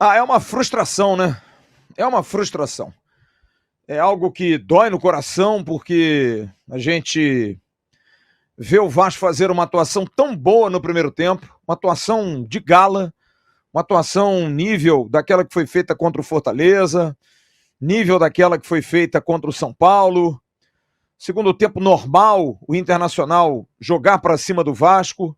Ah, é uma frustração, né? É uma frustração. É algo que dói no coração, porque a gente vê o Vasco fazer uma atuação tão boa no primeiro tempo, uma atuação de gala, uma atuação nível daquela que foi feita contra o Fortaleza, nível daquela que foi feita contra o São Paulo. Segundo tempo normal, o Internacional jogar para cima do Vasco.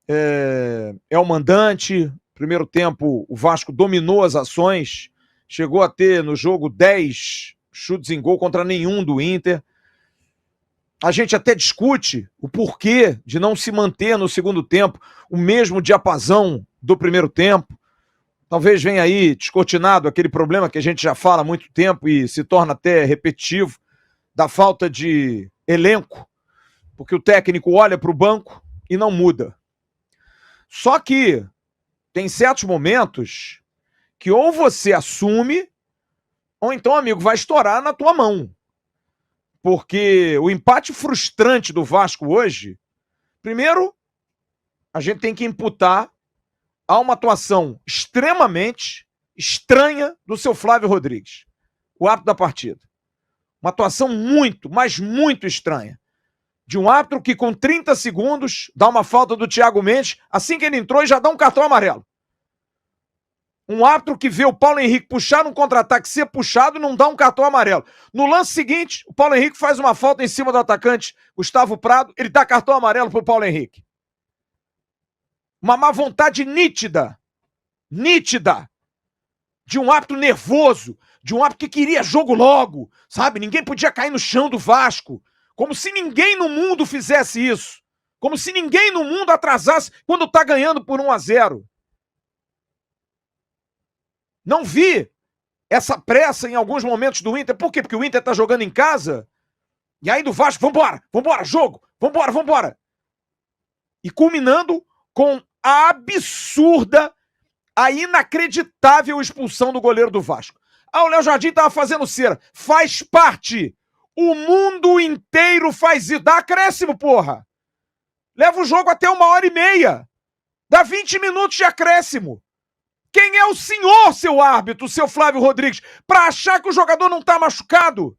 É o mandante. Primeiro tempo, o Vasco dominou as ações, chegou a ter no jogo 10 chutes em gol contra nenhum do Inter. A gente até discute o porquê de não se manter no segundo tempo o mesmo diapasão do primeiro tempo. Talvez venha aí descortinado aquele problema que a gente já fala há muito tempo e se torna até repetitivo, da falta de elenco, porque o técnico olha para o banco e não muda. Só que tem certos momentos que ou você assume, ou então, amigo, vai estourar na tua mão. Porque o empate frustrante do Vasco hoje, primeiro, a gente tem que imputar a uma atuação extremamente estranha do seu Flávio Rodrigues, o árbitro da partida. Uma atuação muito, mas muito estranha. De um árbitro que com 30 segundos dá uma falta do Thiago Mendes, assim que ele entrou e já dá um cartão amarelo. Um árbitro que vê o Paulo Henrique puxar um contra-ataque, ser puxado, não dá um cartão amarelo. No lance seguinte, o Paulo Henrique faz uma falta em cima do atacante Gustavo Prado, ele dá cartão amarelo pro Paulo Henrique. Uma má vontade nítida, de um árbitro nervoso, de um árbitro que queria jogo logo, sabe? Ninguém podia cair no chão do Vasco. Como se ninguém no mundo fizesse isso. Como se ninguém no mundo atrasasse quando tá ganhando por 1-0. Não vi essa pressa em alguns momentos do Inter. Por quê? Porque o Inter tá jogando em casa. E aí do Vasco, vambora, jogo, vambora. E culminando com a absurda, a inacreditável expulsão do goleiro do Vasco. Ah, o Léo Jardim tava fazendo cera. Faz parte. O mundo inteiro faz isso. Dá acréscimo, porra. Leva o jogo até 1h30. Dá 20 minutos de acréscimo. Quem é o senhor, seu árbitro, seu Flávio Rodrigues, para achar que o jogador não tá machucado?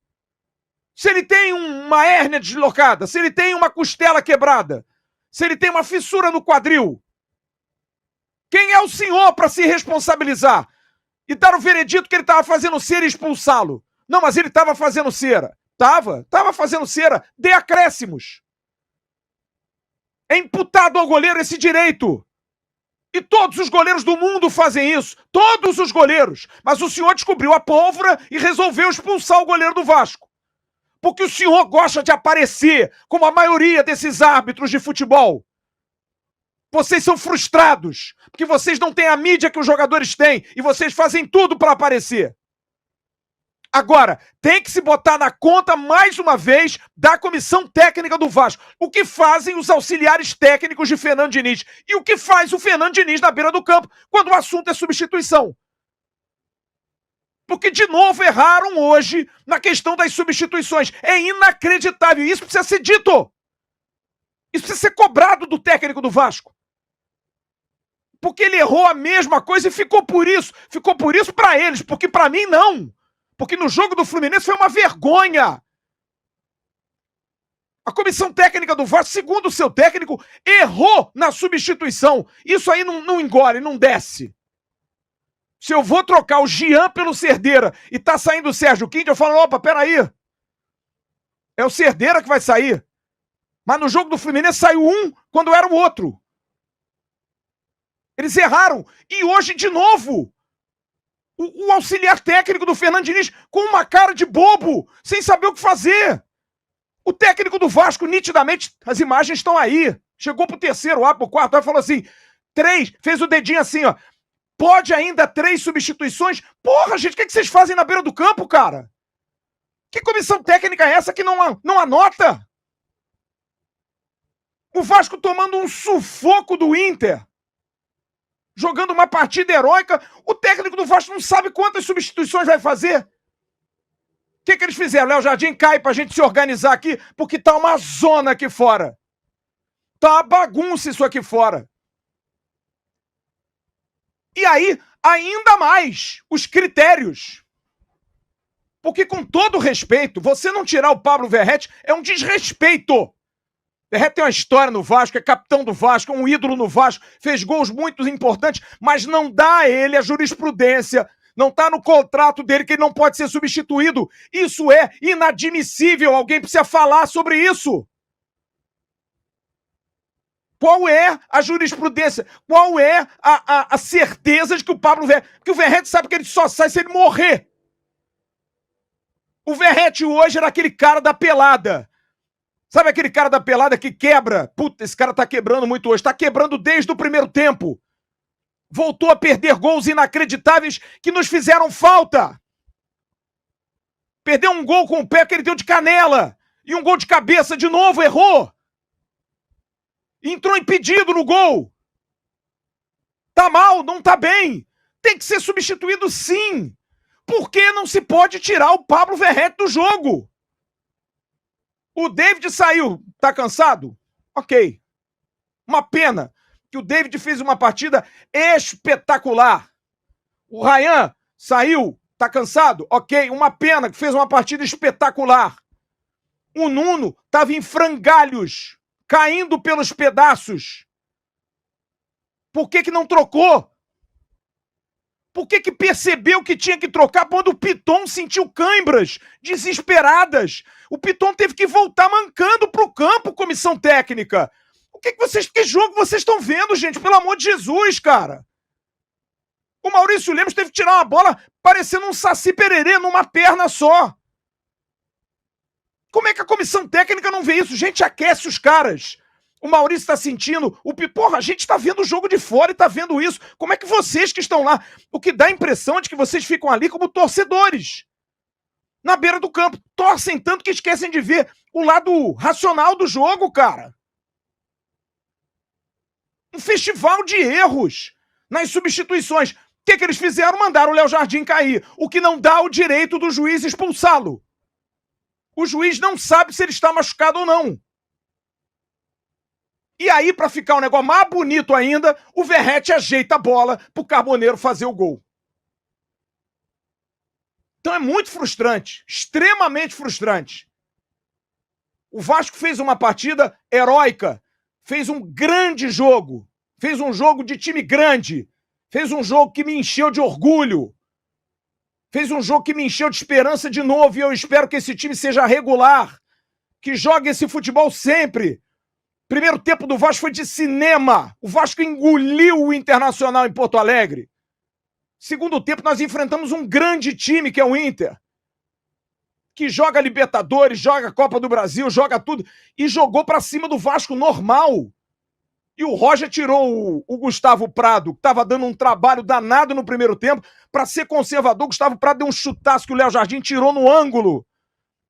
Se ele tem uma hérnia deslocada, se ele tem uma costela quebrada, se ele tem uma fissura no quadril, quem é o senhor para se responsabilizar e dar o veredito que ele estava fazendo cera e expulsá-lo? Não, mas ele estava fazendo cera. Tava fazendo cera. Dê acréscimos. É imputado ao goleiro esse direito. E todos os goleiros do mundo fazem isso. Todos os goleiros. Mas o senhor descobriu a pólvora e resolveu expulsar o goleiro do Vasco. Porque o senhor gosta de aparecer, como a maioria desses árbitros de futebol. Vocês são frustrados, porque vocês não têm a mídia que os jogadores têm e vocês fazem tudo para aparecer. Agora, tem que se botar na conta, mais uma vez, da comissão técnica do Vasco. O que fazem os auxiliares técnicos de Fernando Diniz? E o que faz o Fernando Diniz na beira do campo, quando o assunto é substituição? Porque, de novo, erraram hoje na questão das substituições. É inacreditável. Isso precisa ser dito. Isso precisa ser cobrado do técnico do Vasco. Porque ele errou a mesma coisa e ficou por isso. Ficou por isso para eles, porque para mim não. Porque no jogo do Fluminense foi uma vergonha. A comissão técnica do Vasco, segundo o seu técnico, errou na substituição. Isso aí não engole, não desce. Se eu vou trocar o Jean pelo Cerdeira e tá saindo o Sérgio Quinte, eu falo, opa, peraí. É o Cerdeira que vai sair. Mas no jogo do Fluminense saiu um quando era o outro. Eles erraram. E hoje, de novo, o auxiliar técnico do Fernando Diniz com uma cara de bobo, sem saber o que fazer. O técnico do Vasco, nitidamente, as imagens estão aí. Chegou pro terceiro, pro quarto, aí falou assim, 3, fez o dedinho assim, ó. Pode ainda 3 substituições? Porra, gente, o que vocês fazem na beira do campo, cara? Que comissão técnica é essa que não anota? O Vasco tomando um sufoco do Inter. Jogando uma partida heróica, o técnico do Vasco não sabe quantas substituições vai fazer. O que eles fizeram? Léo Jardim, cai pra gente se organizar aqui, porque tá uma zona aqui fora. Tá uma bagunça isso aqui fora. E aí, ainda mais os critérios. Porque, com todo respeito, você não tirar o Pablo Verratti é um desrespeito. Verratti tem uma história no Vasco, é capitão do Vasco, é um ídolo no Vasco, fez gols muito importantes, mas não dá a ele a jurisprudência, não está no contrato dele que ele não pode ser substituído. Isso é inadmissível, alguém precisa falar sobre isso. Qual é a jurisprudência? Qual é a certeza de que o Pablo Verratti... Porque o Verratti sabe que ele só sai se ele morrer. O Verratti hoje era aquele cara da pelada. Sabe aquele cara da pelada que quebra? Puta, esse cara tá quebrando muito hoje. Tá quebrando desde o primeiro tempo. Voltou a perder gols inacreditáveis que nos fizeram falta. Perdeu um gol com o pé que ele deu de canela. E um gol de cabeça de novo, errou. Entrou impedido no gol. Tá mal, não tá bem. Tem que ser substituído sim. Por que não se pode tirar o Pablo Verratti do jogo? O David saiu. Tá cansado? Ok. Uma pena que o David fez uma partida espetacular. O Ryan saiu. Tá cansado? Ok. Uma pena que fez uma partida espetacular. O Nuno estava em frangalhos, caindo pelos pedaços. Por que não trocou? Por que percebeu que tinha que trocar quando o Piton sentiu cãibras desesperadas? O Piton teve que voltar mancando para o campo, comissão técnica. Que jogo vocês estão vendo, gente? Pelo amor de Jesus, cara. O Maurício Lemos teve que tirar uma bola parecendo um Saci Pererê numa perna só. Como é que a comissão técnica não vê isso? Gente, aquece os caras. O Maurício está sentindo, porra, a gente está vendo o jogo de fora e está vendo isso. Como é que vocês que estão lá, o que dá a impressão de que vocês ficam ali como torcedores, na beira do campo, torcem tanto que esquecem de ver o lado racional do jogo, cara. Um festival de erros nas substituições. O que eles fizeram? Mandaram o Léo Jardim cair, o que não dá o direito do juiz expulsá-lo. O juiz não sabe se ele está machucado ou não. E aí, para ficar um negócio mais bonito ainda, o Verratti ajeita a bola pro Carboneiro fazer o gol. Então é muito frustrante, extremamente frustrante. O Vasco fez uma partida heróica, fez um grande jogo, fez um jogo de time grande, fez um jogo que me encheu de orgulho, fez um jogo que me encheu de esperança de novo, e eu espero que esse time seja regular, que jogue esse futebol sempre. Primeiro tempo do Vasco foi de cinema. O Vasco engoliu o Internacional em Porto Alegre. Segundo tempo, nós enfrentamos um grande time, que é o Inter, que joga Libertadores, joga Copa do Brasil, joga tudo, e jogou pra cima do Vasco normal. E o Roger tirou o Gustavo Prado, que estava dando um trabalho danado no primeiro tempo, para ser conservador. O Gustavo Prado deu um chutaço que o Léo Jardim tirou no ângulo.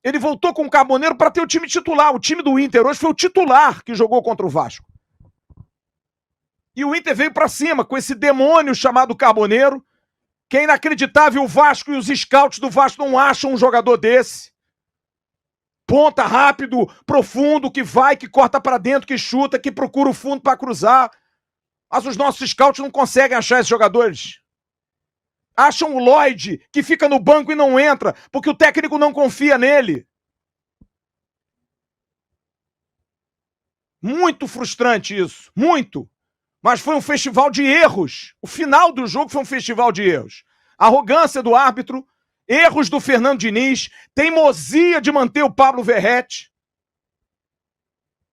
Ele voltou com o Carboneiro para ter o time titular. O time do Inter hoje foi o titular que jogou contra o Vasco. E o Inter veio para cima com esse demônio chamado Carboneiro, que é inacreditável. O Vasco e os scouts do Vasco não acham um jogador desse. Ponta rápido, profundo, que vai, que corta para dentro, que chuta, que procura o fundo para cruzar. Mas os nossos scouts não conseguem achar esses jogadores. Acham o Lloyd, que fica no banco e não entra, porque o técnico não confia nele. Muito frustrante isso, muito. Mas foi um festival de erros. O final do jogo foi um festival de erros. Arrogância do árbitro, erros do Fernando Diniz, teimosia de manter o Pablo Verratti.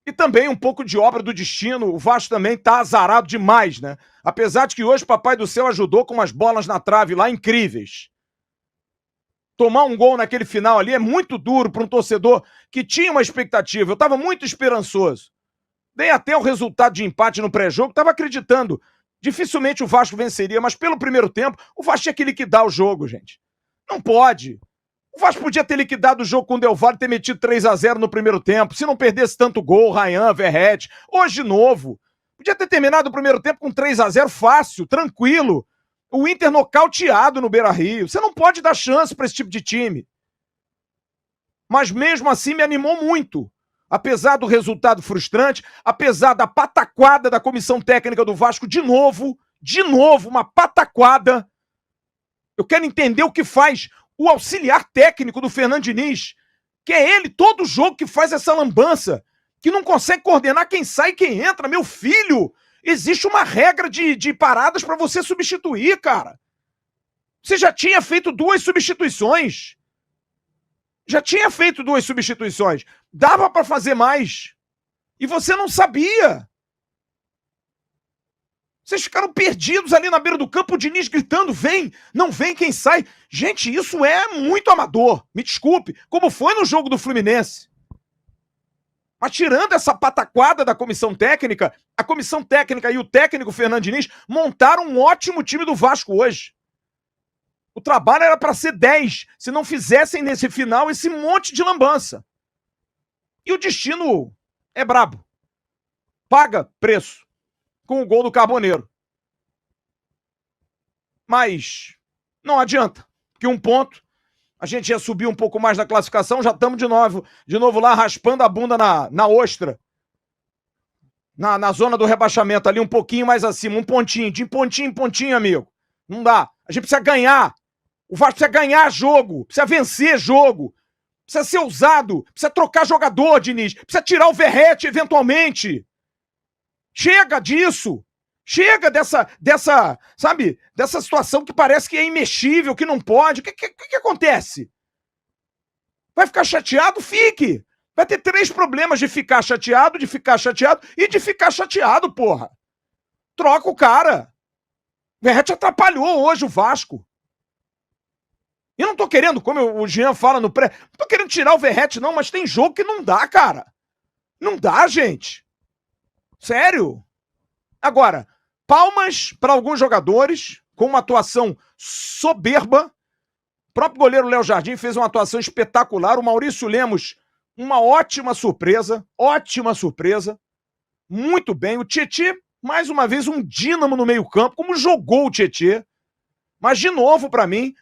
E também um pouco de obra do destino. O Vasco também tá azarado demais, né? Apesar de que hoje o Papai do Céu ajudou com umas bolas na trave lá incríveis. Tomar um gol naquele final ali é muito duro para um torcedor que tinha uma expectativa. Eu estava muito esperançoso. Dei até o resultado de empate no pré-jogo, estava acreditando. Dificilmente o Vasco venceria, mas pelo primeiro tempo, o Vasco tinha que liquidar o jogo, gente. Não pode. O Vasco podia ter liquidado o jogo com o Del Valle e ter metido 3-0 no primeiro tempo, se não perdesse tanto gol, Ryan, Verratti. Hoje de novo. Podia ter terminado o primeiro tempo com 3-0 fácil, tranquilo. O Inter nocauteado no Beira-Rio. Você não pode dar chance para esse tipo de time. Mas mesmo assim me animou muito. Apesar do resultado frustrante, apesar da pataquada da comissão técnica do Vasco, de novo, uma pataquada. Eu quero entender o que faz o auxiliar técnico do Fernando Diniz, que é ele, todo jogo, que faz essa lambança, que não consegue coordenar quem sai e quem entra. Meu filho, existe uma regra de paradas para você substituir, cara. Você já tinha feito 2 substituições. Dava para fazer mais. E você não sabia. Vocês ficaram perdidos ali na beira do campo, o Diniz gritando, vem, não vem quem sai. Gente, isso é muito amador, me desculpe, como foi no jogo do Fluminense. Mas tirando essa pataquada da comissão técnica, a comissão técnica e o técnico Fernando Diniz montaram um ótimo time do Vasco hoje. O trabalho era para ser 10, se não fizessem nesse final esse monte de lambança. E o destino é brabo. Paga preço com o gol do Carboneiro. Mas não adianta, que 1 ponto, a gente ia subir um pouco mais na classificação, já estamos de novo lá raspando a bunda na ostra. Na zona do rebaixamento ali, um pouquinho mais acima, um pontinho, de pontinho em pontinho, amigo. Não dá. A gente precisa ganhar. O Vasco precisa ganhar jogo, precisa vencer jogo, precisa ser ousado, precisa trocar jogador, Diniz, precisa tirar o Verratti eventualmente. Chega disso. Chega dessa situação que parece que é imexível, que não pode. O que acontece? Vai ficar chateado? Fique. Vai ter 3 problemas de ficar chateado, de ficar chateado e de ficar chateado, porra. Troca o cara. O Verratti atrapalhou hoje o Vasco. E eu não tô querendo, como o Jean fala no pré, não tô querendo tirar o Verratti não, mas tem jogo que não dá, cara. Não dá, gente. Sério? Agora, palmas para alguns jogadores, com uma atuação soberba. O próprio goleiro Léo Jardim fez uma atuação espetacular. O Maurício Lemos, uma ótima surpresa. Muito bem. O Tietê, mais uma vez, um dínamo no meio-campo. Como jogou o Tietê. Mas, de novo, para mim,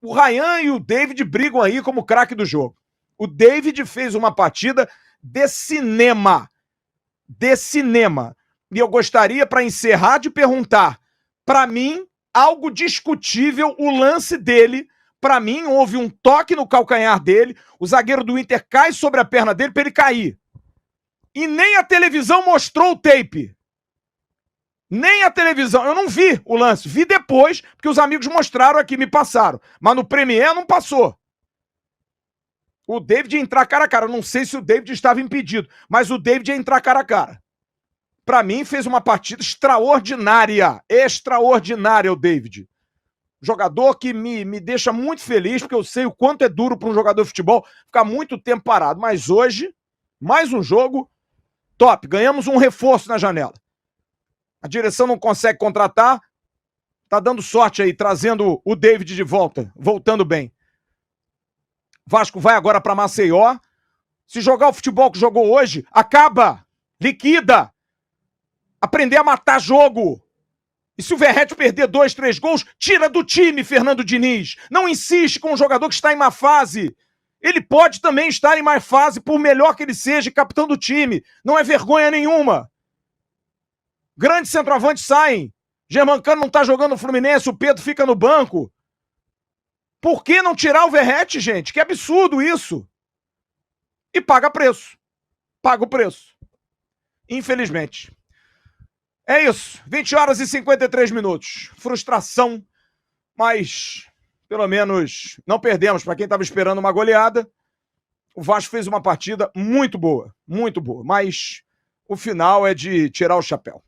o Ryan e o David brigam aí como craque do jogo. O David fez uma partida de cinema. E eu gostaria, para encerrar, de perguntar, para mim, algo discutível, o lance dele. Para mim, houve um toque no calcanhar dele, o zagueiro do Inter cai sobre a perna dele para ele cair. E nem a televisão mostrou o tape. Nem a televisão. Eu não vi o lance. Vi depois, porque os amigos mostraram aqui, me passaram. Mas no Premiere não passou. O David ia entrar cara a cara. Eu não sei se o David estava impedido, mas o David ia entrar cara a cara. Para mim, fez uma partida extraordinária. Extraordinária o David. Jogador que me deixa muito feliz, porque eu sei o quanto é duro para um jogador de futebol ficar muito tempo parado. Mas hoje, mais um jogo top. Ganhamos um reforço na janela. A direção não consegue contratar. Tá dando sorte aí, trazendo o David de volta. Voltando bem. Vasco vai agora para Maceió. Se jogar o futebol que jogou hoje, acaba. Liquida. Aprender a matar jogo. E se o Verratti perder 2, 3 gols, tira do time, Fernando Diniz. Não insiste com um jogador que está em má fase. Ele pode também estar em má fase, por melhor que ele seja, capitão do time. Não é vergonha nenhuma. Grandes centroavantes saem. Germancano não está jogando no Fluminense, o Pedro fica no banco. Por que não tirar o Verratti, gente? Que absurdo isso. E paga preço. Paga o preço. Infelizmente. É isso, 20 horas e 53 minutos. Frustração, mas pelo menos não perdemos. Para quem estava esperando uma goleada, o Vasco fez uma partida muito boa, mas o final é de tirar o chapéu.